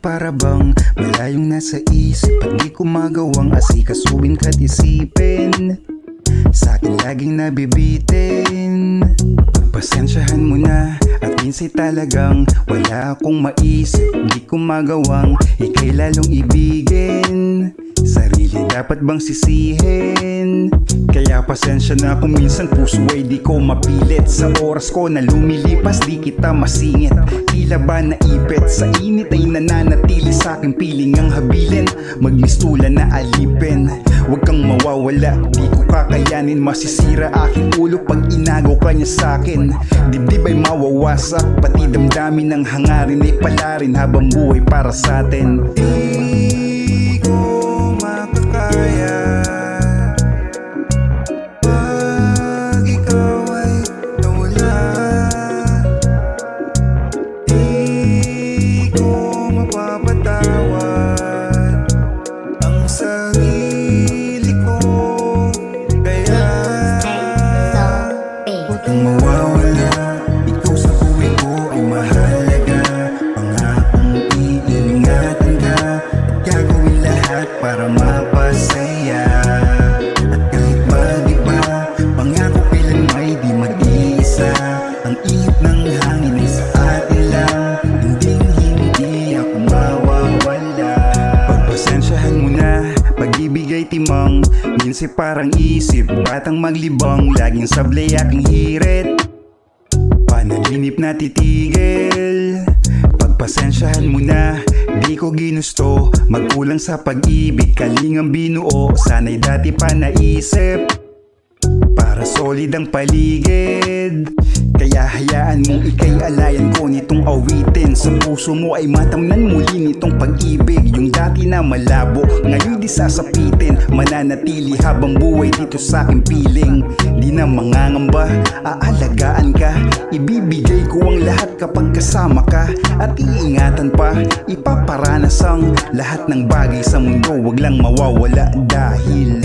para bang malayong nasa isip at di ko magawang asikasuin ka't isipin. Sa'kin laging nabibitin. Pasensyahan mo na at minsan talagang wala akong maisip. Di ko magawang ika'y lalong ibigin. Sarili dapat bang sisihin? Kaya pasensya na kung minsan puso ay di ko mapilit. Sa oras ko na lumilipas di kita masingit. Tila ba naipit sa init ay nananatili sa aking piling ang habilin. Magmistulan na alipin. Huwag kang mawawala, di ko kakayanin. Masisira aking ulo pag inagaw ka niya sa'kin. Dibdib ay mawawasak, pati damdamin ng hangarin ay palarin habang buhay para sa'tin. Di ko makakaya pag ikaw ay nawala. Di ko mapapatawad ang sarili ko. Kaya huwag kang mawawala, ikaw sa buhay ko ay mahalaga. Pangakong iingatan ka at gagawin lahat para mapasaya. At kahit mag-iba, pangako kailan may di mag-iisa. Ang ihip ng hangin ay sa atin lang, hindi ako mawawala. Pagpasensyahan mo na, pag-ibig ay timang. Minsan parang isip, batang maglibang. Laging sablay aking hirit, panaginip na titigil. Pagpasensyahan mo na, di ko ginusto magkulang sa pag-ibig, kalingang binuo. Sana'y dati pa naisip para solid ang paligid. Kaya hayaan mong ika'y alayan ko nitong awitin. Sa puso mo ay matamnan muli nitong pag-ibig. Yung dati na malabo, ngayon di sasapitin. Mananatili habang buhay dito sa aking piling. Di na mangangamba, aalagaan ka. Ibibigay ko ang lahat kapag kasama ka. At iingatan pa, ipaparanas ang lahat ng bagay sa mundo. Wag lang mawawala dahil